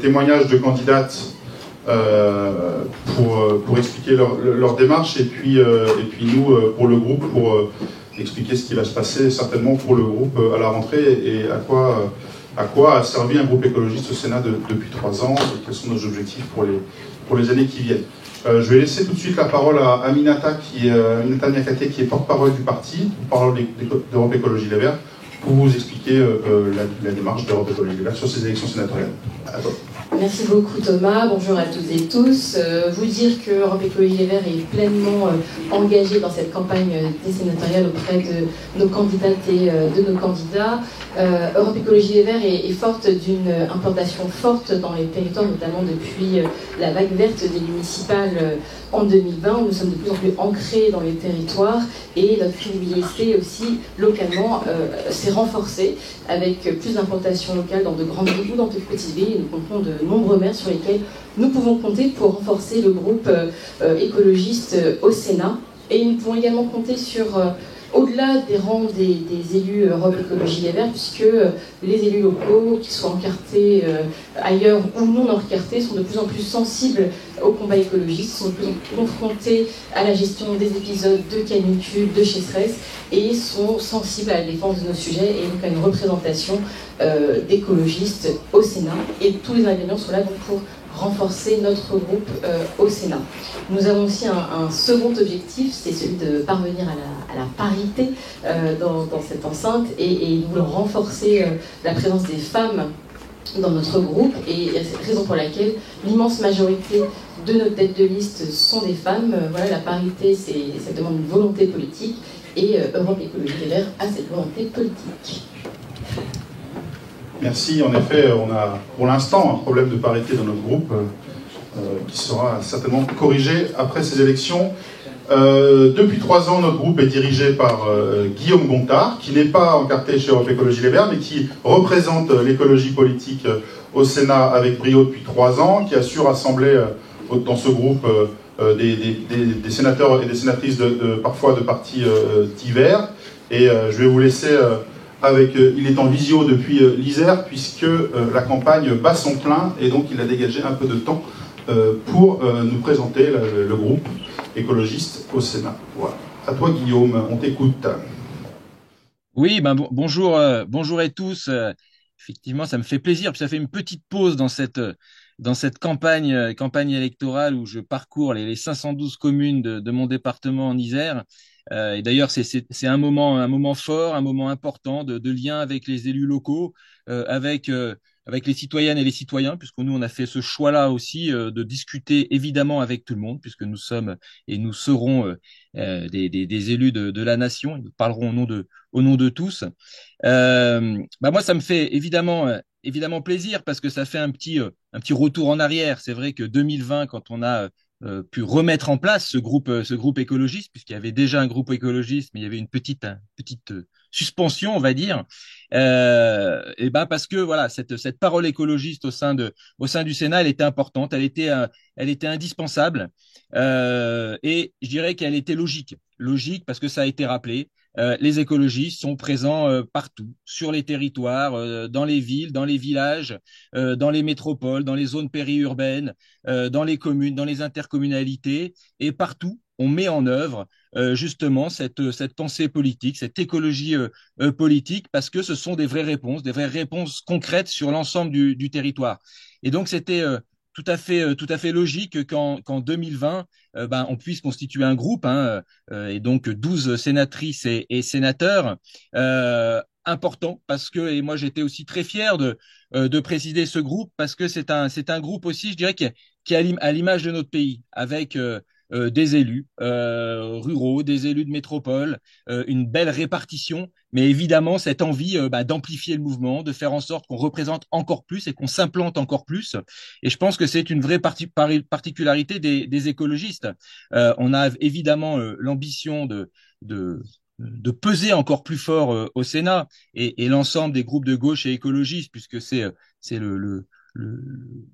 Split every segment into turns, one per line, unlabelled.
témoignages de candidates pour expliquer leur démarche et puis nous, pour le groupe, pour expliquer ce qui va se passer certainement pour le groupe à la rentrée et à quoi a servi un groupe écologiste au Sénat depuis 3 ans et quels sont nos objectifs pour les années qui viennent. Je vais laisser tout de suite la parole à Aminata Niakate, qui est porte-parole du parti, porte-parole d'Europe Écologie Les Verts, pour vous expliquer la démarche d'Europe Écologie Les Verts sur ces élections sénatoriales. À toi.
Merci beaucoup Thomas, bonjour à toutes et tous. Vous dire que Europe Écologie Les Verts est pleinement engagée dans cette campagne des sénatoriales auprès de nos candidates et de nos candidats. Europe Écologie Les Verts est forte d'une implantation forte dans les territoires, notamment depuis la vague verte des municipales en 2020. Nous sommes de plus en plus ancrés dans les territoires et notre crédibilité aussi localement s'est renforcée avec plus d'implantations locales dans de grandes villes ou dans de petites villes. Nous comptons de nombreux maires sur lesquels nous pouvons compter pour renforcer le groupe écologiste au Sénat. Et nous pouvons également compter sur, au-delà des rangs des élus Europe Écologie Les Verts, puisque les élus locaux, qu'ils soient encartés ailleurs ou non encartés, sont de plus en plus sensibles au combat écologiste, sont de plus en plus confrontés à la gestion des épisodes de canicule, de sécheresse, et sont sensibles à la défense de nos sujets et donc à une représentation d'écologistes au Sénat. Et tous les ingrédients sont là donc pour renforcer notre groupe au Sénat. Nous avons aussi un second objectif, c'est celui de parvenir à la parité dans cette enceinte et nous voulons renforcer la présence des femmes dans notre groupe, et c'est la raison pour laquelle l'immense majorité de nos têtes de liste sont des femmes. Voilà, la parité, ça demande une volonté politique, et Europe Écologie Les Verts a cette volonté politique.
Merci. En effet, on a pour l'instant un problème de parité dans notre groupe qui sera certainement corrigé après ces élections. Depuis 3 ans, notre groupe est dirigé par Guillaume Gontard, qui n'est pas encarté chez Europe Écologie Les Verts, mais qui représente l'écologie politique au Sénat avec brio depuis 3 ans, qui a su rassembler dans ce groupe des sénateurs et des sénatrices parfois de partis divers. Et je vais vous laisser il est en visio depuis l'Isère, puisque la campagne bat son plein, et donc il a dégagé un peu de temps pour nous présenter le groupe écologiste au Sénat. Voilà. À toi Guillaume, on t'écoute.
Oui, bonjour, bonjour à tous. Effectivement, ça me fait plaisir. Puis ça fait une petite pause dans cette campagne électorale où je parcours les 512 communes de mon département en Isère. Et d'ailleurs, c'est un moment fort, un moment important de lien avec les élus locaux, avec les citoyennes et les citoyens, puisque nous, on a fait ce choix-là aussi de discuter évidemment avec tout le monde, puisque nous sommes et nous serons des élus de la nation. Nous parlerons au nom de tous. Moi, ça me fait évidemment plaisir, parce que ça fait un petit retour en arrière. C'est vrai que 2020, quand on a pu remettre en place ce groupe écologiste, puisqu'il y avait déjà un groupe écologiste, mais il y avait une petite suspension, on va dire. Et parce que voilà, cette parole écologiste au sein du Sénat, elle était importante, elle était indispensable, et je dirais qu'elle était logique parce que ça a été rappelé. Les écologistes sont présents partout, sur les territoires, dans les villes, dans les villages, dans les métropoles, dans les zones périurbaines, dans les communes, dans les intercommunalités, et partout, on met en œuvre justement cette pensée politique, cette écologie politique, parce que ce sont des vraies réponses concrètes sur l'ensemble du territoire. Et donc, c'était tout à fait logique qu'en 2020, on puisse constituer un groupe, et donc 12 sénatrices et sénateurs, important, parce que, et moi j'étais aussi très fier de présider ce groupe, parce que c'est un groupe aussi, je dirais, qui est à l'image de notre pays, avec des élus ruraux, des élus de métropole, une belle répartition, mais évidemment cette envie d'amplifier le mouvement, de faire en sorte qu'on représente encore plus et qu'on s'implante encore plus. Et je pense que c'est une vraie particularité des écologistes. On a évidemment l'ambition de peser encore plus fort au Sénat, et l'ensemble des groupes de gauche et écologistes, puisque c'est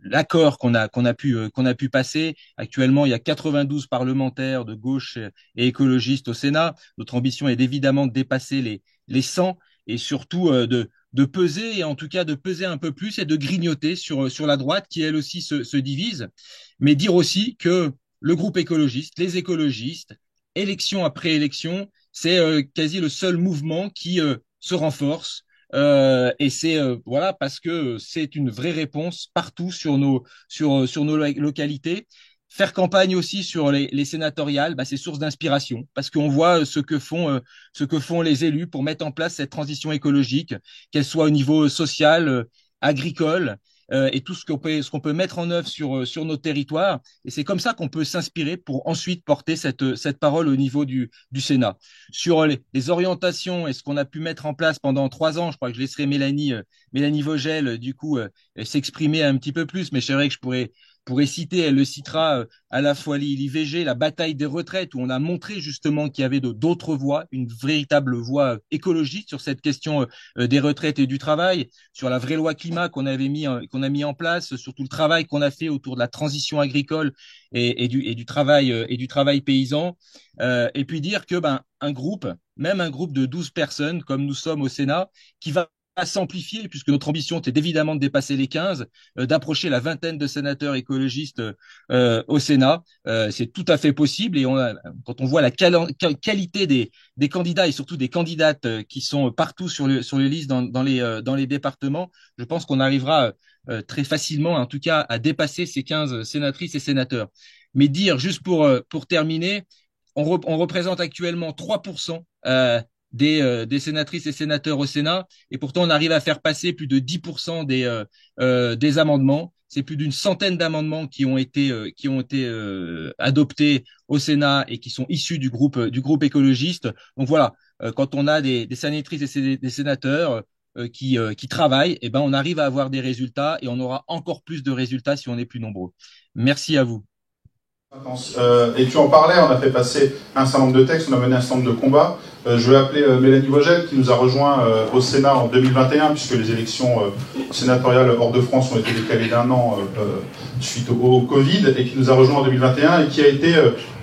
l'accord qu'on a pu passer. Actuellement, il y a 92 parlementaires de gauche et écologistes au Sénat. Notre ambition est évidemment de dépasser les 100. et surtout de peser, et en tout cas de peser un peu plus et de grignoter sur la droite qui elle aussi se divise, mais dire aussi que le groupe écologiste, les écologistes, élection après élection, c'est quasi le seul mouvement qui se renforce. Et c'est voilà parce que c'est une vraie réponse partout sur nos localités. Faire campagne aussi sur les sénatoriales, bah, c'est source d'inspiration parce qu'on voit ce que font les élus pour mettre en place cette transition écologique, qu'elle soit au niveau social, agricole, et tout ce qu'on peut mettre en œuvre sur nos territoires. Et c'est comme ça qu'on peut s'inspirer pour ensuite porter cette parole au niveau du Sénat. Sur les orientations et ce qu'on a pu mettre en place pendant 3 ans, je crois que je laisserai Mélanie Vogel, du coup, s'exprimer un petit peu plus, mais c'est vrai que je pourrais citer, elle le citera, à la fois l'IVG, la bataille des retraites, où on a montré justement qu'il y avait d'autres voies, une véritable voie écologique sur cette question des retraites et du travail, sur la vraie loi climat qu'on a mis en place, sur tout le travail qu'on a fait autour de la transition agricole et du travail paysan, et puis dire que même un groupe de 12 personnes, comme nous sommes au Sénat, qui va à s'amplifier, puisque notre ambition était évidemment de dépasser les 15, d'approcher la vingtaine de sénateurs écologistes au Sénat. C'est tout à fait possible, et quand on voit la qualité des candidats et surtout des candidates qui sont partout sur les listes dans les départements, je pense qu'on arrivera très facilement, en tout cas, à dépasser ces 15 sénatrices et sénateurs. Mais dire, juste pour terminer, on représente actuellement 3% des sénatrices et sénateurs au Sénat, et pourtant on arrive à faire passer plus de 10% des amendements. C'est plus d'une centaine d'amendements qui ont été adoptés au Sénat et qui sont issus du groupe écologiste. Donc voilà, quand on a des sénatrices et des sénateurs qui travaillent, eh ben on arrive à avoir des résultats, et on aura encore plus de résultats si on est plus nombreux. Merci à vous.
Et tu en parlais, on a fait passer un certain nombre de textes, on a mené un certain nombre de combats. Je vais appeler Mélanie Vogel, qui nous a rejoint au Sénat en 2021, puisque les élections sénatoriales hors de France ont été décalées d'1 an suite au Covid, et qui nous a rejoint en 2021, et qui a été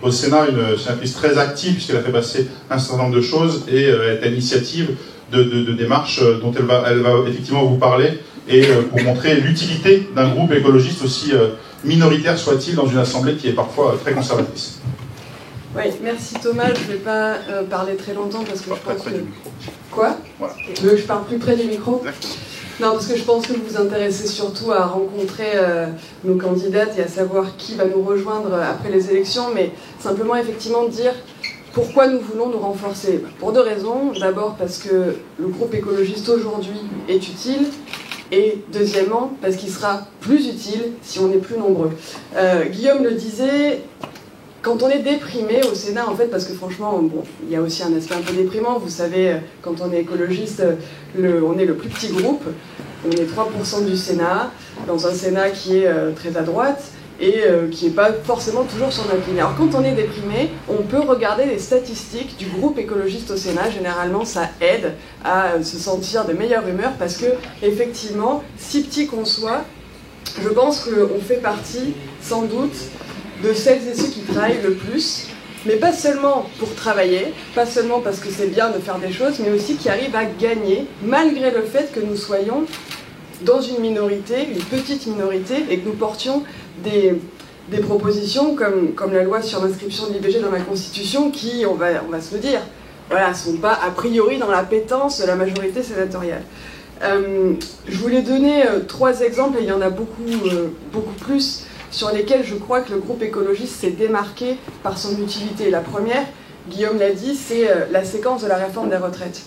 au Sénat une sénatrice très active, puisqu'elle a fait passer un certain nombre de choses, et est à l'initiative de démarches dont elle va effectivement vous parler, et pour montrer l'utilité d'un groupe écologiste aussi minoritaire soit-il dans une assemblée qui est parfois très conservatrice.
Oui, merci Thomas. Je ne vais pas parler très longtemps parce que je pense que... Quoi ?
Voilà.
Tu veux que je parle plus près du micro ? Non, parce que je pense que vous vous intéressez surtout à rencontrer nos candidates et à savoir qui va nous rejoindre après les élections, mais simplement effectivement dire pourquoi nous voulons nous renforcer. Pour 2 raisons. D'abord parce que le groupe écologiste aujourd'hui est utile, et deuxièmement parce qu'il sera plus utile si on est plus nombreux. Guillaume le disait, quand on est déprimé au Sénat, en fait, parce que franchement, bon, il y a aussi un aspect un peu déprimant, vous savez, quand on est écologiste, on est le plus petit groupe, on est 3% du Sénat, dans un Sénat qui est très à droite, et qui n'est pas forcément toujours sur notre ligne. Alors quand on est déprimé, on peut regarder les statistiques du groupe écologiste au Sénat. Généralement, ça aide à se sentir de meilleure humeur parce que, effectivement, si petit qu'on soit, je pense qu'on fait partie, sans doute, de celles et ceux qui travaillent le plus, mais pas seulement pour travailler, pas seulement parce que c'est bien de faire des choses, mais aussi qui arrivent à gagner, malgré le fait que nous soyons dans une minorité, une petite minorité, et que nous portions des propositions comme la loi sur l'inscription de l'IVG dans la Constitution qui, on va se le dire, voilà, ne sont pas a priori dans la pétence de la majorité sénatoriale. Je voulais donner 3 exemples, et il y en a beaucoup plus, sur lesquels je crois que le groupe écologiste s'est démarqué par son utilité. La première, Guillaume l'a dit, c'est la séquence de la réforme des retraites.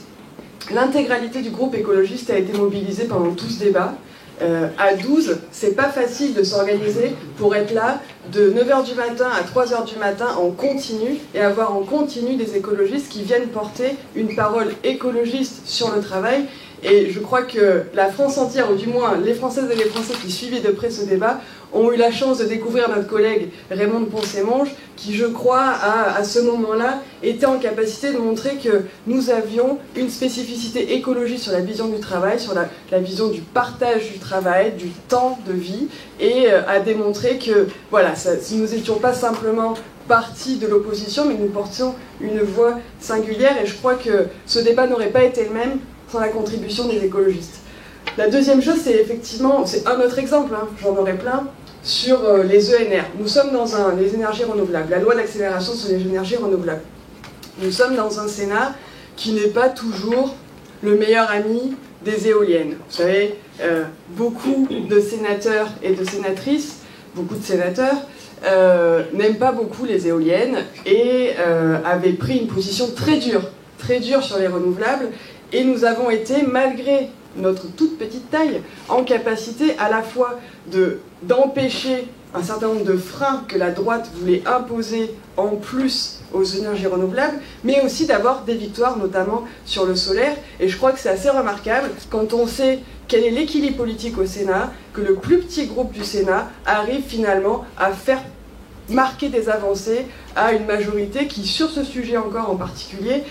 L'intégralité du groupe écologiste a été mobilisée pendant tout ce débat. À 12, c'est pas facile de s'organiser pour être là de 9h du matin à 3h du matin en continu et avoir en continu des écologistes qui viennent porter une parole écologiste sur le travail. Et je crois que la France entière, ou du moins les Françaises et les Français qui suivaient de près ce débat, ont eu la chance de découvrir notre collègue Raymond Poncet-Monge, qui, je crois, à ce moment-là, était en capacité de montrer que nous avions une spécificité écologique sur la vision du travail, sur la vision du partage du travail, du temps de vie, et à démontrer que, voilà, nous n'étions pas simplement partie de l'opposition, mais nous portions une voix singulière, et je crois que ce débat n'aurait pas été le même sans la contribution des écologistes. La deuxième chose, c'est effectivement, c'est un autre exemple, hein, j'en aurais plein, sur les ENR. Nous sommes dans les énergies renouvelables, la loi d'accélération sur les énergies renouvelables. Nous sommes dans un Sénat qui n'est pas toujours le meilleur ami des éoliennes. Vous savez, beaucoup de sénateurs et de sénatrices, beaucoup de sénateurs, n'aiment pas beaucoup les éoliennes et avaient pris une position très dure sur les renouvelables. Et nous avons été, malgré notre toute petite taille, en capacité à la fois d'empêcher un certain nombre de freins que la droite voulait imposer en plus aux énergies renouvelables, mais aussi d'avoir des victoires, notamment sur le solaire. Et je crois que c'est assez remarquable quand on sait quel est l'équilibre politique au Sénat, que le plus petit groupe du Sénat arrive finalement à faire marquer des avancées à une majorité qui, sur ce sujet encore en particulier,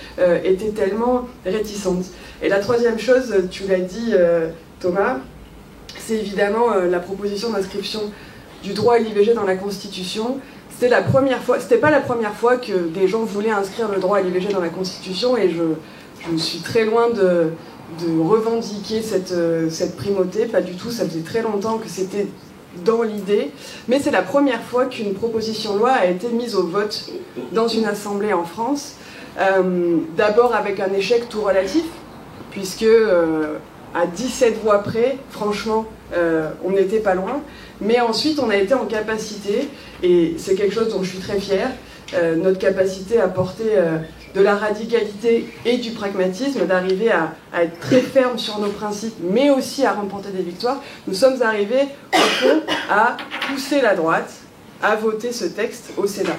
était tellement réticente. Et la troisième chose, tu l'as dit Thomas, c'est évidemment la proposition d'inscription du droit à l'IVG dans la Constitution. C'était la première fois, c'était pas la première fois que des gens voulaient inscrire le droit à l'IVG dans la Constitution, et je suis très loin de revendiquer cette primauté, pas du tout, ça faisait très longtemps que c'était dans l'idée, mais c'est la première fois qu'une proposition de loi a été mise au vote dans une assemblée en France, d'abord avec un échec tout relatif, puisque à 17 voix près, franchement, on n'était pas loin, mais ensuite on a été en capacité, et c'est quelque chose dont je suis très fière, notre capacité à porter de la radicalité et du pragmatisme, d'arriver à être très ferme sur nos principes, mais aussi à remporter des victoires. Nous sommes arrivés, au fond, à pousser la droite à voter ce texte au Sénat.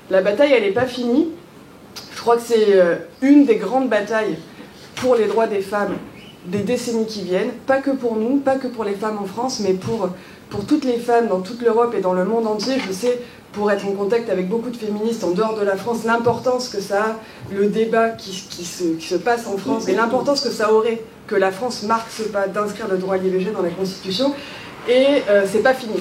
La bataille, elle n'est pas finie. Je crois que c'est une des grandes batailles pour les droits des femmes des décennies qui viennent, pas que pour nous, pas que pour les femmes en France, mais pour toutes les femmes dans toute l'Europe et dans le monde entier. Je sais, pour être en contact avec beaucoup de féministes en dehors de la France, l'importance que ça a, le débat qui se passe en France, et l'importance que ça aurait que la France marque ce pas d'inscrire le droit à l'IVG dans la Constitution. Et c'est pas fini.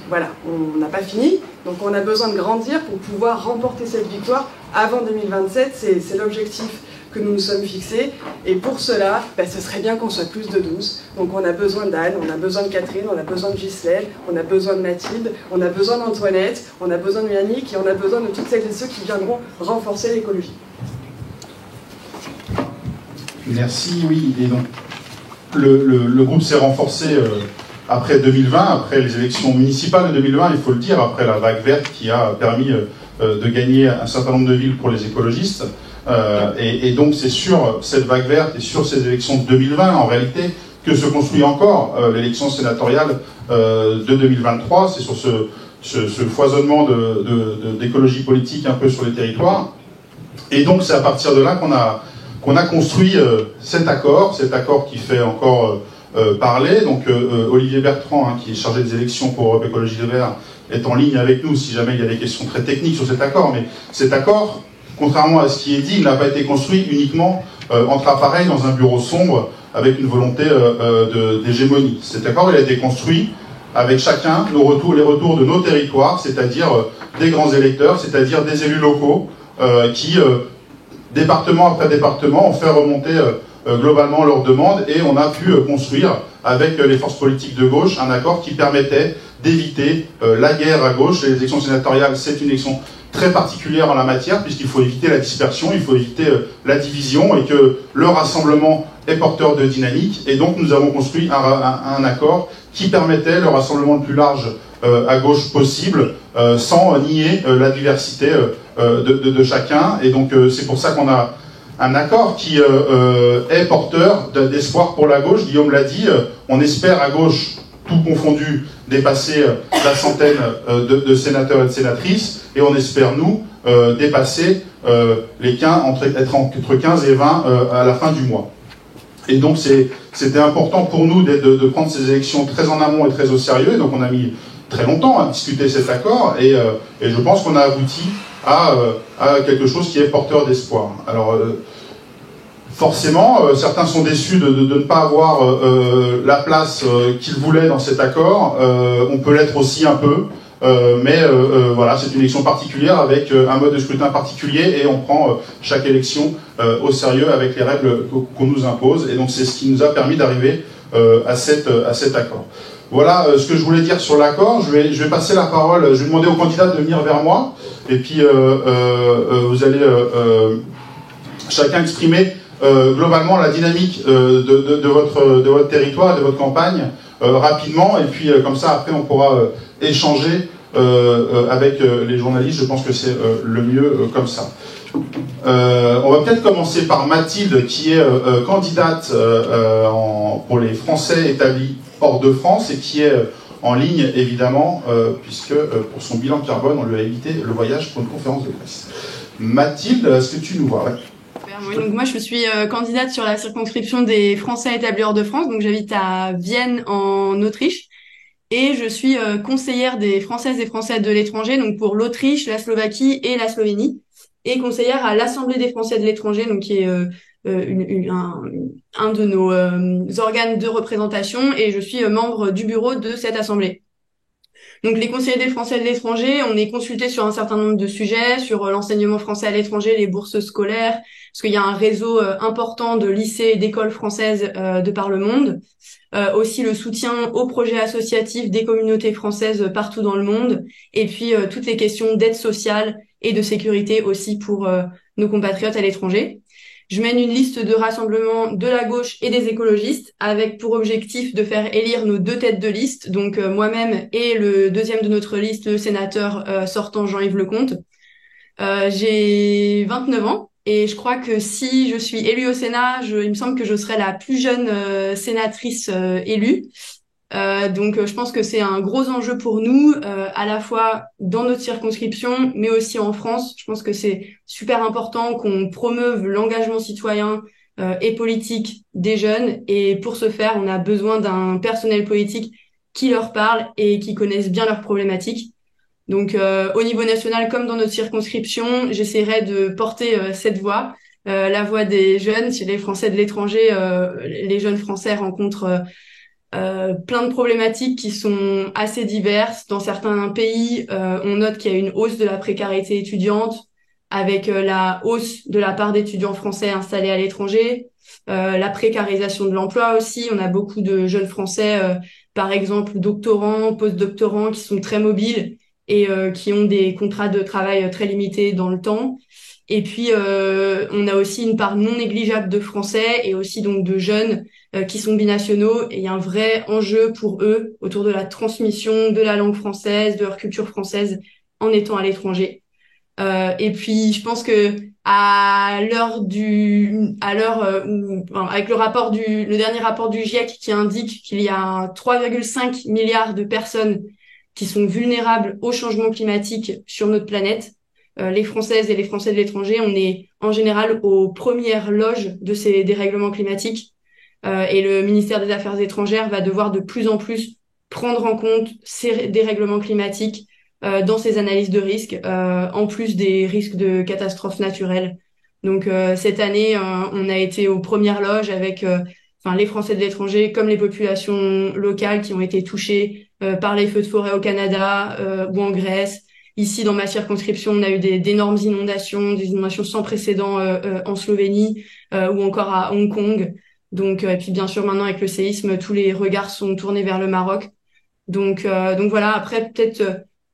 Voilà, on n'a pas fini, donc on a besoin de grandir pour pouvoir remporter cette victoire avant 2027, c'est l'objectif que nous nous sommes fixés, et pour cela, ce serait bien qu'on soit plus de 12, donc on a besoin d'Anne, on a besoin de Catherine, on a besoin de Ghislaine, on a besoin de Mathilde, on a besoin d'Antoinette, on a besoin de Yannick, et on a besoin de toutes celles et ceux qui viendront renforcer l'écologie.
Merci, oui, et donc le groupe s'est renforcé après 2020, après les élections municipales de 2020, il faut le dire, après la vague verte qui a permis de gagner un certain nombre de villes pour les écologistes. Et donc c'est sur cette vague verte et sur ces élections de 2020, en réalité, que se construit encore l'élection sénatoriale de 2023. C'est sur ce foisonnement d'écologie politique un peu sur les territoires. Et donc c'est à partir de là qu'on a construit cet accord qui fait encore parler. Donc Olivier Bertrand, qui est chargé des élections pour Europe Écologie Les Verts, est en ligne avec nous si jamais il y a des questions très techniques sur cet accord. Mais cet accord, contrairement à ce qui est dit, il n'a pas été construit uniquement entre appareils dans un bureau sombre avec une volonté d'hégémonie. Cet accord, il a été construit avec chacun les retours de nos territoires, c'est-à-dire des grands électeurs, c'est-à-dire des élus locaux qui, département après département, ont fait remonter globalement leurs demandes, et on a pu construire avec les forces politiques de gauche un accord qui permettait d'éviter la guerre à gauche. Les élections sénatoriales, c'est une élection très particulière en la matière, puisqu'il faut éviter la dispersion, il faut éviter la division, et que le rassemblement est porteur de dynamique. Et donc nous avons construit un accord qui permettait le rassemblement le plus large à gauche possible, sans nier la diversité de chacun. Et donc c'est pour ça qu'on a un accord qui est porteur d'espoir pour la gauche. Guillaume l'a dit, on espère à gauche, tout confondu, dépasser la centaine de sénateurs et de sénatrices, et on espère, nous, dépasser être entre 15 et 20 à la fin du mois. Et donc c'était important pour nous de prendre ces élections très en amont et très au sérieux, et donc on a mis très longtemps à discuter cet accord, et je pense qu'on a abouti à quelque chose qui est porteur d'espoir. Alors forcément, certains sont déçus de ne pas avoir la place qu'ils voulaient dans cet accord. On peut l'être aussi un peu. Voilà, c'est une élection particulière avec un mode de scrutin particulier et on prend chaque élection au sérieux avec les règles qu'on nous impose. Et donc c'est ce qui nous a permis d'arriver à cet accord. Voilà ce que je voulais dire sur l'accord. Je vais passer la parole, je vais demander aux candidats de venir vers moi et puis vous allez chacun exprimer globalement la dynamique de votre territoire, de votre campagne rapidement, et puis comme ça après on pourra échanger avec les journalistes. Je pense que c'est le mieux comme ça. On va peut-être commencer par Mathilde qui est candidate pour les Français établis hors de France et qui est en ligne évidemment puisque pour son bilan carbone on lui a évité le voyage pour une conférence de presse. Mathilde, est-ce que tu nous vois?
Oui, donc moi je suis candidate sur la circonscription des Français établis hors de France, donc j'habite à Vienne en Autriche et je suis conseillère des Françaises et Français de l'étranger, donc pour l'Autriche, la Slovaquie et la Slovénie, et conseillère à l'Assemblée des Français de l'étranger, donc qui est un de nos organes de représentation, et je suis membre du bureau de cette assemblée. Donc les conseillers des Français de l'étranger, on est consultés sur un certain nombre de sujets, sur l'enseignement français à l'étranger, les bourses scolaires, parce qu'il y a un réseau important de lycées et d'écoles françaises de par le monde. Aussi le soutien aux projets associatifs des communautés françaises partout dans le monde. Et puis toutes les questions d'aide sociale et de sécurité aussi pour nos compatriotes à l'étranger. Je mène une liste de rassemblement de la gauche et des écologistes avec pour objectif de faire élire nos deux têtes de liste, donc moi-même et le deuxième de notre liste, le sénateur sortant Jean-Yves Lecomte. J'ai 29 ans et je crois que si je suis élue au Sénat, il me semble que je serai la plus jeune sénatrice élue. Donc je pense que c'est un gros enjeu pour nous, à la fois dans notre circonscription, mais aussi en France. Je pense que c'est super important qu'on promeuve l'engagement citoyen et politique des jeunes. Et pour ce faire, on a besoin d'un personnel politique qui leur parle et qui connaisse bien leurs problématiques. Donc au niveau national, comme dans notre circonscription, j'essaierai de porter cette voix, la voix des jeunes. Chez les Français de l'étranger, les jeunes Français rencontrent plein de problématiques qui sont assez diverses. Dans certains pays, on note qu'il y a une hausse de la précarité étudiante, avec la hausse de la part d'étudiants français installés à l'étranger, la précarisation de l'emploi aussi. On a beaucoup de jeunes Français, par exemple doctorants, post-doctorants, qui sont très mobiles et qui ont des contrats de travail très limités dans le temps. Et puis, on a aussi une part non négligeable de Français et aussi donc de jeunes qui sont binationaux. Et il y a un vrai enjeu pour eux autour de la transmission de la langue française, de leur culture française en étant à l'étranger. Et puis, je pense que avec le dernier rapport du GIEC qui indique qu'il y a 3,5 milliards de personnes qui sont vulnérables au changement climatique sur notre planète. Les Françaises et les Français de l'étranger, on est en général aux premières loges de ces dérèglements climatiques. Et le ministère des Affaires étrangères va devoir de plus en plus prendre en compte ces dérèglements climatiques dans ses analyses de risques, en plus des risques de catastrophes naturelles. Donc cette année, on a été aux premières loges avec les Français de l'étranger comme les populations locales qui ont été touchées par les feux de forêt au Canada ou en Grèce. Ici, dans ma circonscription, on a eu d'énormes inondations, des inondations sans précédent en Slovénie ou encore à Hong Kong. Donc, et puis bien sûr, maintenant avec le séisme, tous les regards sont tournés vers le Maroc. Donc voilà. Après, peut-être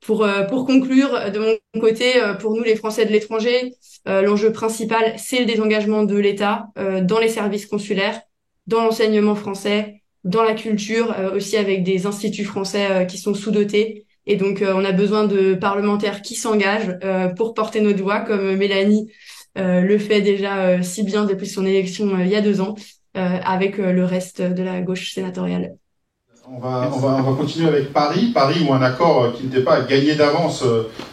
pour conclure, de mon côté, pour nous les Français de l'étranger, l'enjeu principal, c'est le désengagement de l'État dans les services consulaires, dans l'enseignement français, dans la culture, aussi avec des instituts français qui sont sous-dotés. Et donc, on a besoin de parlementaires qui s'engagent pour porter notre voix, comme Mélanie le fait déjà si bien depuis son élection il y a 2 ans, avec le reste de la gauche sénatoriale.
On va continuer avec Paris. Paris, où un accord qui n'était pas gagné d'avance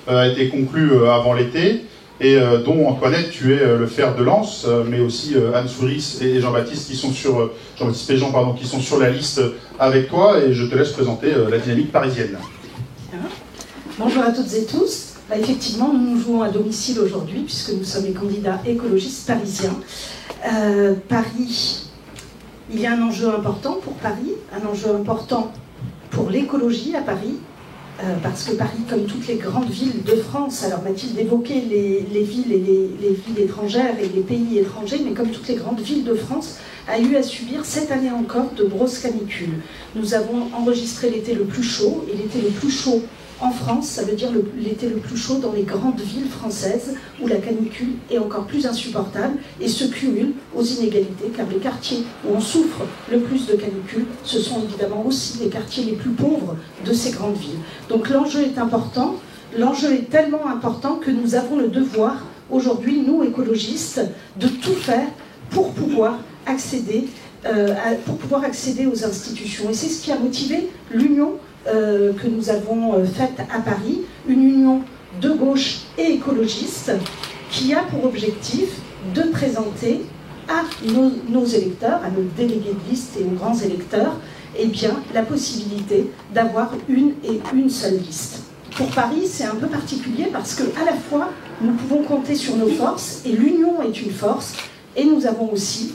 a été conclu avant l'été, et dont Antoinette, tu es le fer de lance, mais aussi Anne Souris et Jean-Baptiste Péjean, qui sont sur la liste avec toi, et je te laisse présenter la dynamique parisienne.
Bonjour à toutes et tous. Effectivement, nous nous jouons à domicile aujourd'hui, puisque nous sommes les candidats écologistes parisiens. Paris, il y a un enjeu important pour Paris, un enjeu important pour l'écologie à Paris, parce que Paris, comme toutes les grandes villes de France, alors Mathilde évoquait les villes et les villes étrangères et les pays étrangers, mais comme toutes les grandes villes de France, a eu à subir cette année encore de grosses canicules. Nous avons enregistré l'été le plus chaud, et l'été le plus chaud en France, ça veut dire l'été le plus chaud dans les grandes villes françaises, où la canicule est encore plus insupportable et se cumule aux inégalités, car les quartiers où on souffre le plus de canicule, ce sont évidemment aussi les quartiers les plus pauvres de ces grandes villes. Donc l'enjeu est important, l'enjeu est tellement important que nous avons le devoir, aujourd'hui, nous écologistes, de tout faire pour pouvoir accéder aux institutions. Et c'est ce qui a motivé l'union que nous avons faite à Paris, une union de gauche et écologiste qui a pour objectif de présenter à nos électeurs, à nos délégués de liste et aux grands électeurs, eh bien, la possibilité d'avoir une seule liste. Pour Paris, c'est un peu particulier parce qu'à la fois, nous pouvons compter sur nos forces, et l'union est une force, et nous avons aussi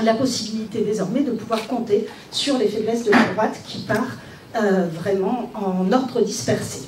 la possibilité désormais de pouvoir compter sur les faiblesses de la droite qui part vraiment en ordre dispersé.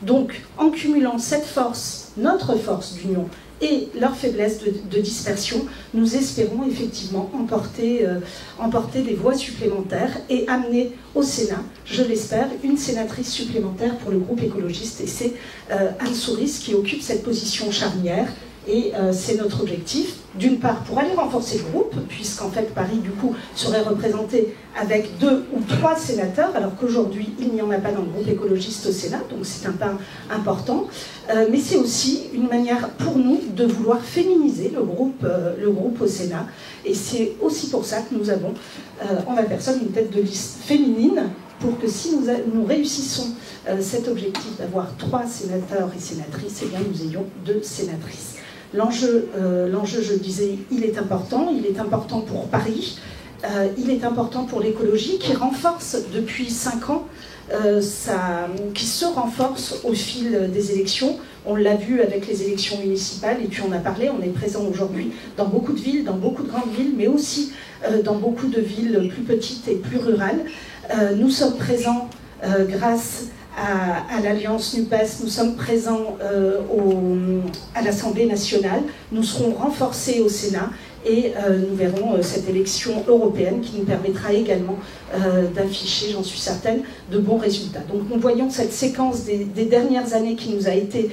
Donc, en cumulant cette force, notre force d'union, et leur faiblesse de dispersion, nous espérons effectivement emporter des voix supplémentaires et amener au Sénat, je l'espère, une sénatrice supplémentaire pour le groupe écologiste. Et c'est Anne Souyris qui occupe cette position charnière. Et c'est notre objectif, d'une part pour aller renforcer le groupe, puisqu'en fait Paris du coup serait représenté avec 2 ou 3 sénateurs, alors qu'aujourd'hui il n'y en a pas dans le groupe écologiste au Sénat, donc c'est un pas important. Mais c'est aussi une manière pour nous de vouloir féminiser le groupe au Sénat. Et c'est aussi pour ça que nous avons en ma personne une tête de liste féminine, pour que si nous réussissons cet objectif d'avoir 3 sénateurs et sénatrices, eh bien nous ayons 2 sénatrices. L'enjeu, je le disais, il est important pour Paris, il est important pour l'écologie qui renforce depuis 5 ans, qui se renforce au fil des élections. On l'a vu avec les élections municipales, et tu en as parlé, on est présent aujourd'hui dans beaucoup de villes, dans beaucoup de grandes villes, mais aussi dans beaucoup de villes plus petites et plus rurales. Nous sommes présents grâce à l'Alliance NUPES, nous sommes présents à l'Assemblée nationale, nous serons renforcés au Sénat, et nous verrons cette élection européenne qui nous permettra également d'afficher, j'en suis certaine, de bons résultats. Donc nous voyons cette séquence des dernières années qui nous a été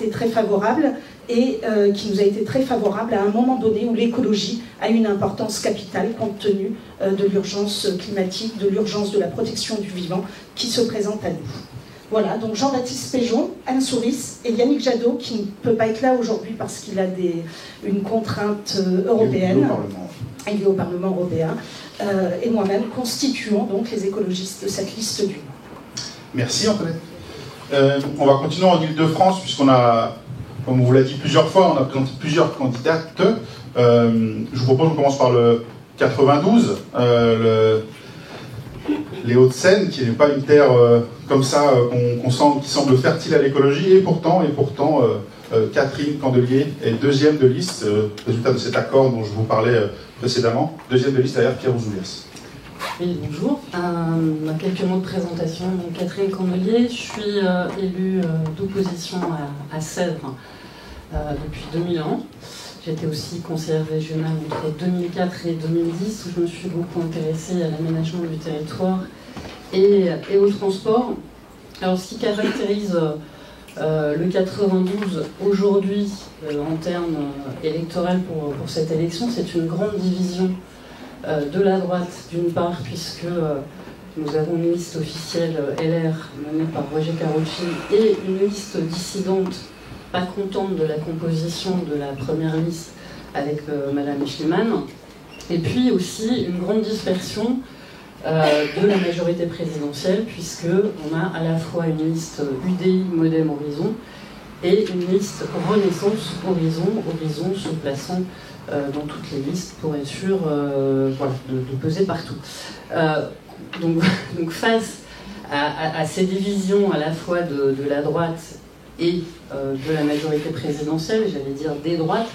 très favorable, et qui nous a été très favorable à un moment donné où l'écologie a une importance capitale compte tenu de l'urgence climatique, de l'urgence de la protection du vivant qui se présente à nous. Voilà, donc Jean-Baptiste Péjon, Anne Souyris et Yannick Jadot, qui ne peut pas être là aujourd'hui parce qu'il a une contrainte européenne. Il est au Parlement européen. Et moi-même constituons donc les écologistes de cette liste d'union.
Merci Antoinette. On va continuer en Ile-de-France, puisqu'on a, comme on vous l'a dit plusieurs fois, on a présenté plusieurs candidates. Je vous propose qu'on commence par le 92, les Hauts-de-Seine, qui n'est pas une terre comme ça qu'on sent, qui semble fertile à l'écologie, et pourtant Catherine Candelier est deuxième de liste, résultat de cet accord dont je vous parlais précédemment, deuxième de liste derrière Pierre Ouzoulias.
Oui, bonjour. Quelques mots de présentation. Donc, Catherine Candelier, je suis élue d'opposition à Sèvres depuis 2000 ans. J'étais aussi conseillère régionale entre 2004 et 2010, où je me suis beaucoup intéressée à l'aménagement du territoire et au transport. Alors, ce qui caractérise le 92 aujourd'hui en termes électoraux pour cette élection, c'est une grande division de la droite, d'une part, puisque nous avons une liste officielle LR menée par Roger Carochi et une liste dissidente pas contente de la composition de la première liste avec Madame Schliemann, et puis aussi une grande dispersion de la majorité présidentielle, puisqu'on a à la fois une liste UDI, Modem, Horizon, et une liste Renaissance, Horizon se plaçant dans toutes les listes pour être sûr de peser partout. Donc face à ces divisions à la fois de la droite et de la majorité présidentielle, j'allais dire des droites,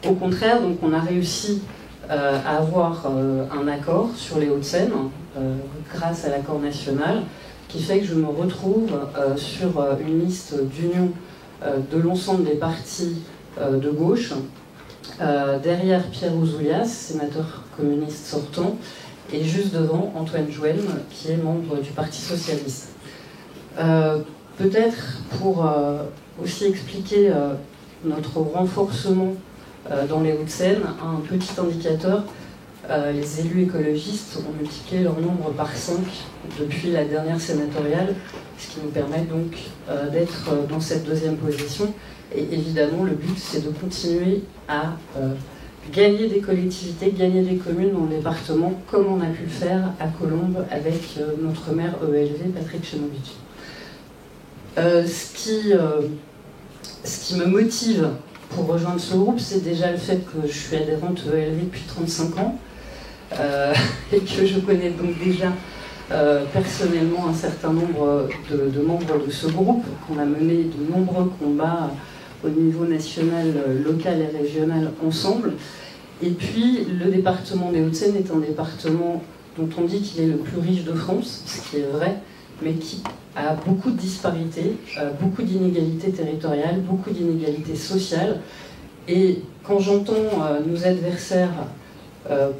au contraire, donc on a réussi à avoir un accord sur les Hauts-de-Seine grâce à l'accord national, qui fait que je me retrouve sur une liste d'union de l'ensemble des partis de gauche, derrière Pierre Ouzoulias, sénateur communiste sortant, et juste devant Antoine Jouenne, qui est membre du Parti socialiste. Peut-être pour aussi expliquer notre renforcement dans les Hauts-de-Seine, un petit indicateur, les élus écologistes ont multiplié leur nombre par 5 depuis la dernière sénatoriale, ce qui nous permet donc d'être dans cette deuxième position. Et évidemment, le but, c'est de continuer à gagner des collectivités, gagner des communes dans le département, comme on a pu le faire à Colombes avec notre maire EELV, Patrick Chenovici. Ce qui me motive pour rejoindre ce groupe, c'est déjà le fait que je suis adhérente EELV depuis 35 ans et que je connais donc déjà personnellement un certain nombre de membres de ce groupe, qu'on a mené de nombreux combats au niveau national, local et régional ensemble. Et puis, le département des Hauts-de-Seine est un département dont on dit qu'il est le plus riche de France, ce qui est vrai, mais qui a beaucoup de disparités, beaucoup d'inégalités territoriales, beaucoup d'inégalités sociales. Et quand j'entends nos adversaires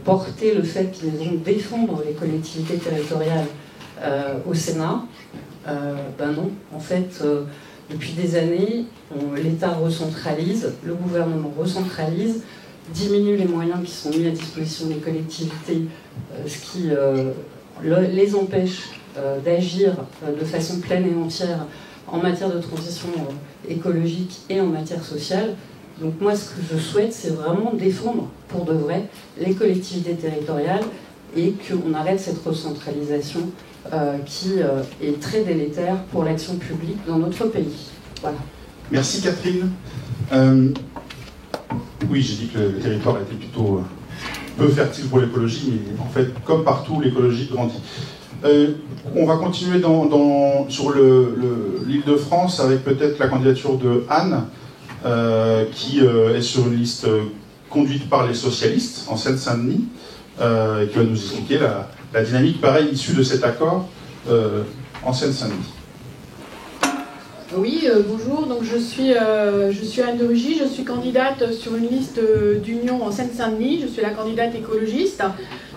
porter le fait qu'ils vont défendre les collectivités territoriales au Sénat, ben non, en fait, depuis des années, l'État recentralise, le gouvernement recentralise, diminue les moyens qui sont mis à disposition des collectivités, ce qui les empêche d'agir de façon pleine et entière en matière de transition écologique et en matière sociale. Donc moi, ce que je souhaite, c'est vraiment défendre pour de vrai les collectivités territoriales et qu'on arrête cette recentralisation qui est très délétère pour l'action publique dans notre pays. Voilà.
Merci Catherine. Oui, j'ai dit que le territoire était plutôt peu fertile pour l'écologie, mais en fait, comme partout, l'écologie grandit. On va continuer sur l'Île-de-France avec peut-être la candidature de Anne, qui est sur une liste conduite par les socialistes en Seine-Saint-Denis, qui va nous expliquer la dynamique, pareil, issue de cet accord en Seine-Saint-Denis.
Oui, bonjour, donc je suis Anne de Rugy, je suis candidate sur une liste d'union en Seine-Saint-Denis, je suis la candidate écologiste.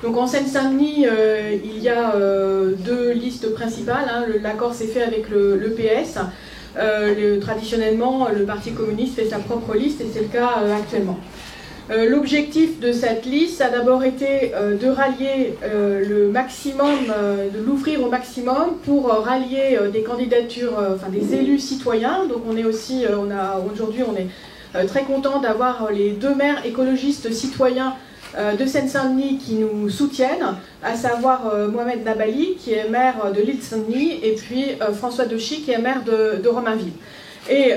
Donc en Seine-Saint-Denis, il y a deux listes principales, hein. L'accord s'est fait avec le PS. Traditionnellement, le Parti communiste fait sa propre liste et c'est le cas actuellement. L'objectif de cette liste a d'abord été de rallier le maximum, de l'ouvrir au maximum pour rallier des candidatures, enfin des élus citoyens. Donc on est aussi, aujourd'hui on est très content d'avoir les deux maires écologistes citoyens de Seine-Saint-Denis qui nous soutiennent, à savoir Mohamed Nabali qui est maire de l'île Saint-Denis et puis François Dochy qui est maire de Romainville. Et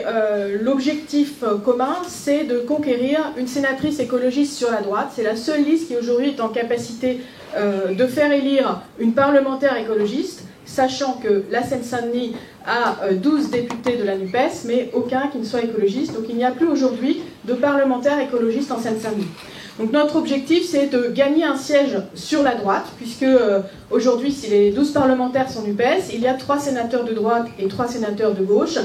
l'objectif commun, c'est de conquérir une sénatrice écologiste sur la droite. C'est la seule liste qui aujourd'hui est en capacité de faire élire une parlementaire écologiste, sachant que la Seine-Saint-Denis a 12 députés de la NUPES, mais aucun qui ne soit écologiste. Donc il n'y a plus aujourd'hui de parlementaire écologiste en Seine-Saint-Denis. Donc notre objectif, c'est de gagner un siège sur la droite, puisque aujourd'hui, si les 12 parlementaires sont NUPES, il y a 3 sénateurs de droite et 3 sénateurs de gauche.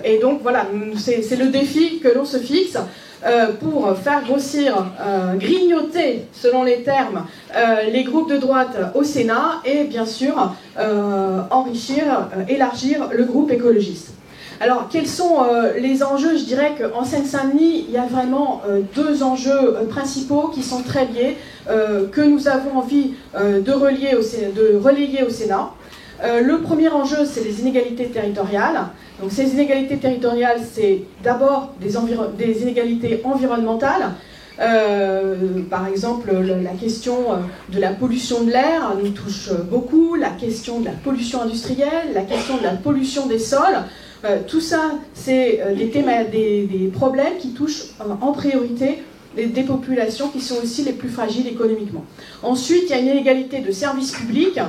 Et donc voilà, c'est le défi que l'on se fixe pour faire grossir, grignoter, selon les termes, les groupes de droite au Sénat et bien sûr enrichir, élargir le groupe écologiste. Alors, quels sont les enjeux? Je dirais qu'en Seine-Saint-Denis, il y a vraiment deux enjeux principaux qui sont très liés, que nous avons envie de relayer au Sénat. Le premier enjeu, c'est les inégalités territoriales. Donc, ces inégalités territoriales, c'est d'abord des inégalités environnementales. Par exemple, la question de la pollution de l'air nous touche beaucoup, la question de la pollution industrielle, la question de la pollution des sols. Tout ça, c'est des problèmes qui touchent en priorité des populations qui sont aussi les plus fragiles économiquement. Ensuite, il y a une inégalité de services publics.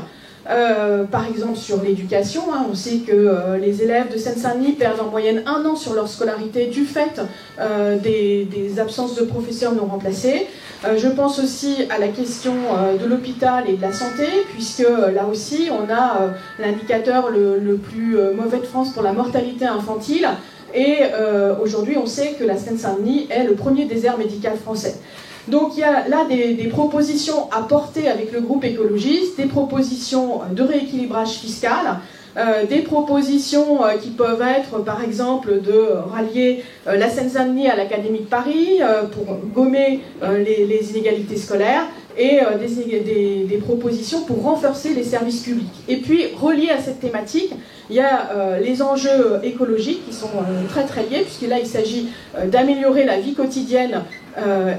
Par exemple sur l'éducation, on sait que les élèves de Seine-Saint-Denis perdent en moyenne 1 an sur leur scolarité du fait des absences de professeurs non remplacés. Je pense aussi à la question de l'hôpital et de la santé, puisque là aussi on a l'indicateur le plus mauvais de France pour la mortalité infantile, et aujourd'hui on sait que la Seine-Saint-Denis est le premier désert médical français. Donc il y a là des propositions à porter avec le groupe écologiste, des propositions de rééquilibrage fiscal, des propositions qui peuvent être par exemple de rallier la Seine-Saint-Denis à l'Académie de Paris pour gommer les inégalités scolaires, et des propositions pour renforcer les services publics. Et puis, relié à cette thématique, il y a les enjeux écologiques qui sont très très liés, puisque là il s'agit d'améliorer la vie quotidienne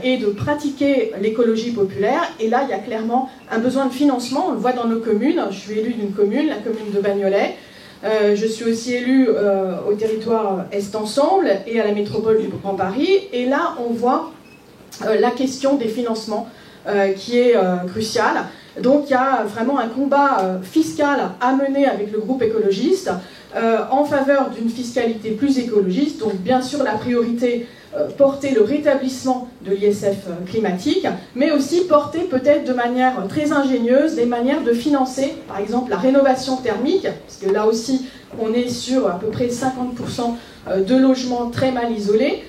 et de pratiquer l'écologie populaire. Et là il y a clairement un besoin de financement, on le voit dans nos communes. Je suis élue d'une commune, la commune de Bagnolet. Je suis aussi élue au territoire Est Ensemble et à la métropole du Grand Paris. Et là on voit la question des financements qui est cruciale. Donc il y a vraiment un combat fiscal à mener avec le groupe écologiste en faveur d'une fiscalité plus écologiste. Donc bien sûr la priorité, porter le rétablissement de l'ISF climatique, mais aussi porter peut-être de manière très ingénieuse des manières de financer, par exemple la rénovation thermique, parce que là aussi on est sur à peu près 50% de logements très mal isolés.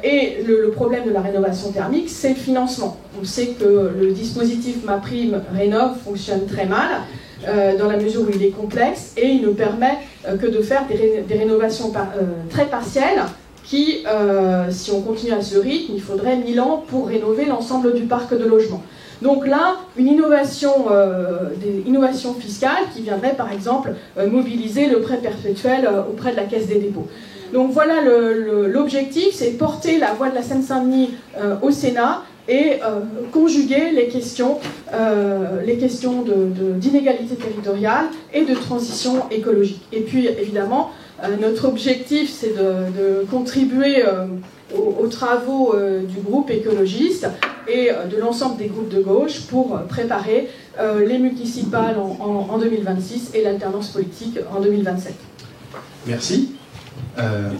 Et le problème de la rénovation thermique, c'est le financement. On sait que le dispositif MaPrimeRénov' fonctionne très mal, dans la mesure où il est complexe, et il ne permet que de faire des rénovations très partielles, qui, si on continue à ce rythme, il faudrait 1000 ans pour rénover l'ensemble du parc de logements. Donc là, une innovation fiscale qui viendrait par exemple mobiliser le prêt perpétuel auprès de la Caisse des dépôts. Donc voilà l'objectif, c'est porter la voix de la Seine-Saint-Denis au Sénat et conjuguer les questions d'inégalité territoriale et de transition écologique. Et puis évidemment, notre objectif c'est de contribuer aux travaux du groupe écologiste et de l'ensemble des groupes de gauche pour préparer les municipales en 2026 et l'alternance politique en 2027.
Merci.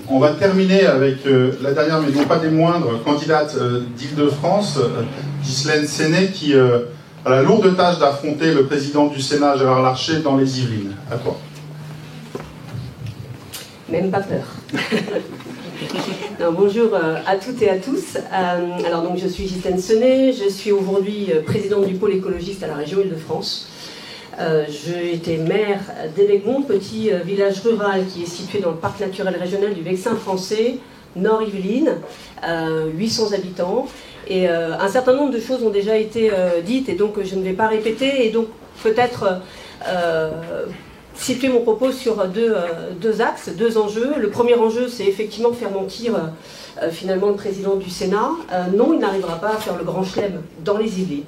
On va terminer avec la dernière, mais non pas des moindres, candidate d'Île-de-France, Ghislaine Séné, qui a la lourde tâche d'affronter le président du Sénat, Gérard Larcher, dans les Yvelines. À toi.
Même pas peur. Non, bonjour à toutes et à tous. Alors donc je suis Ghislaine Séné, je suis aujourd'hui présidente du pôle écologiste à la région Île-de-France. J'ai été maire d'Élégon, petit village rural qui est situé dans le parc naturel régional du Vexin français, Nord-Yvelines, 800 habitants. Et un certain nombre de choses ont déjà été dites, et donc je ne vais pas répéter, et donc peut-être situer mon propos sur deux axes, deux enjeux. Le premier enjeu, c'est effectivement faire mentir finalement le président du Sénat. Non, il n'arrivera pas à faire le grand chelem dans les Yvelines.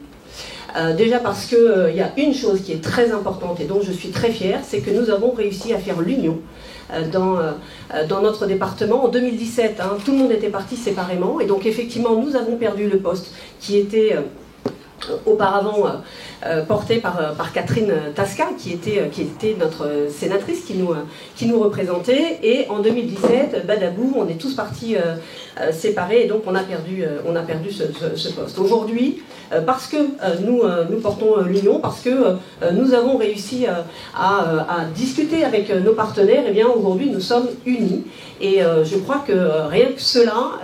Déjà parce qu'il y a une chose qui est très importante et dont je suis très fière, c'est que nous avons réussi à faire l'union dans notre département en 2017. Tout le monde était parti séparément, et donc effectivement nous avons perdu le poste qui était auparavant porté par Catherine Tasca, qui était notre sénatrice, qui nous représentait, et en 2017, badabou, on est tous partis séparés, et donc on a perdu ce poste. Aujourd'hui, parce que nous portons l'union, parce que nous avons réussi à discuter avec nos partenaires, et bien aujourd'hui nous sommes unis, et je crois que rien que cela,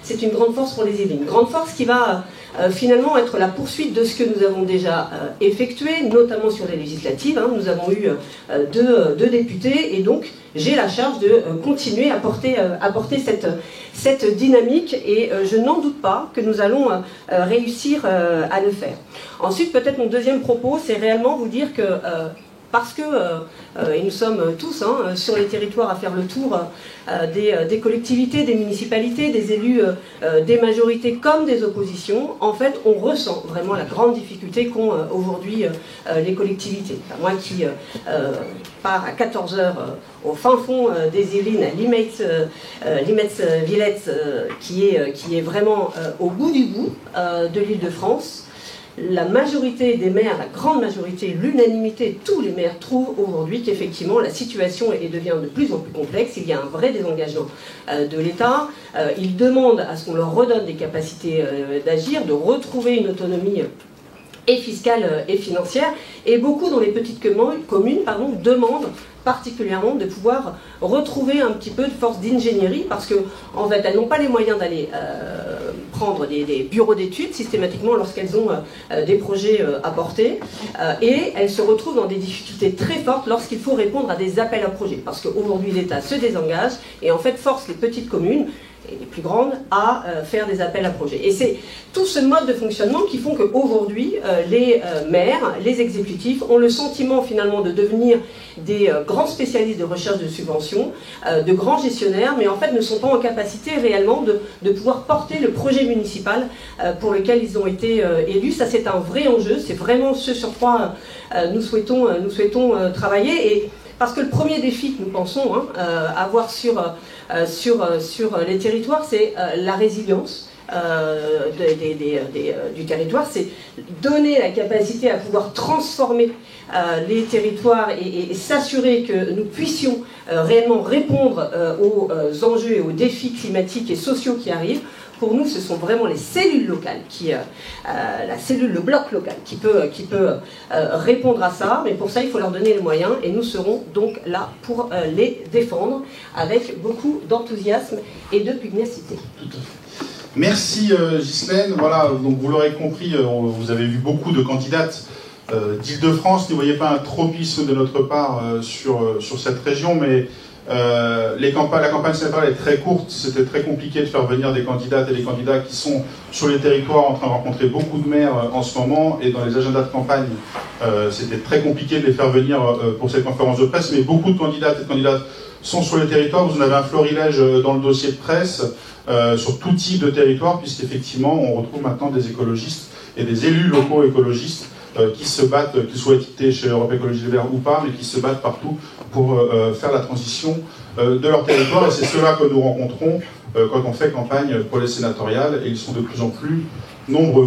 c'est une grande force pour les Yvelines. Une grande force qui va finalement être la poursuite de ce que nous avons déjà effectué, notamment sur les législatives. Nous avons eu deux députés, et donc j'ai la charge de continuer à porter cette dynamique, et je n'en doute pas que nous allons réussir à le faire. Ensuite, peut-être mon deuxième propos, c'est réellement vous dire que parce que, et nous sommes tous sur les territoires à faire le tour des collectivités, des municipalités, des élus, des majorités comme des oppositions, en fait on ressent vraiment la grande difficulté qu'ont aujourd'hui les collectivités. Enfin, moi qui pars à 14h au fin fond des Yvelines, à Limetz-Villette, qui est vraiment au bout du bout de l'Île-de-France, la majorité des maires, la grande majorité, l'unanimité, tous les maires trouvent aujourd'hui qu'effectivement la situation devient de plus en plus complexe, il y a un vrai désengagement de l'État, ils demandent à ce qu'on leur redonne des capacités d'agir, de retrouver une autonomie et fiscale et financière, et beaucoup dans les petites communes demandent particulièrement de pouvoir retrouver un petit peu de force d'ingénierie, parce qu'en fait elles n'ont pas les moyens d'aller prendre des bureaux d'études systématiquement lorsqu'elles ont des projets à porter, et elles se retrouvent dans des difficultés très fortes lorsqu'il faut répondre à des appels à projets, parce qu'aujourd'hui l'État se désengage et en fait force les petites communes et les plus grandes à faire des appels à projets. Et c'est tout ce mode de fonctionnement qui font qu'aujourd'hui, les maires, les exécutifs ont le sentiment finalement de devenir des grands spécialistes de recherche de subventions, de grands gestionnaires, mais en fait ne sont pas en capacité réellement de pouvoir porter le projet municipal pour lequel ils ont été élus. Ça, c'est un vrai enjeu, c'est vraiment ce sur quoi nous souhaitons travailler. Et parce que le premier défi que nous pensons avoir sur les territoires, c'est la résilience du territoire, c'est donner la capacité à pouvoir transformer les territoires et s'assurer que nous puissions réellement répondre aux enjeux et aux défis climatiques et sociaux qui arrivent. Pour nous, ce sont vraiment les cellules locales, le bloc local qui peut répondre à ça, mais pour ça, il faut leur donner les moyens, et nous serons donc là pour les défendre avec beaucoup d'enthousiasme et de pugnacité.
Merci Ghislaine. Voilà, donc vous l'aurez compris, vous avez vu beaucoup de candidates d'Île-de-France. Ne voyez pas un tropisme de notre part sur cette région, mais la campagne sénatoriale est très courte, c'était très compliqué de faire venir des candidates et des candidats qui sont sur les territoires en train de rencontrer beaucoup de maires en ce moment, et dans les agendas de campagne, c'était très compliqué de les faire venir pour cette conférence de presse, mais beaucoup de candidates et de candidates sont sur les territoires. Vous en avez un florilège dans le dossier de presse sur tout type de territoire, puisqu'effectivement on retrouve maintenant des écologistes et des élus locaux écologistes qui se battent, qu'ils soient étiquetés chez Europe Écologie Les Verts ou pas, mais qui se battent partout pour faire la transition de leur territoire. Et c'est cela que nous rencontrons quand on fait campagne pour les sénatoriales, et ils sont de plus en plus nombreux.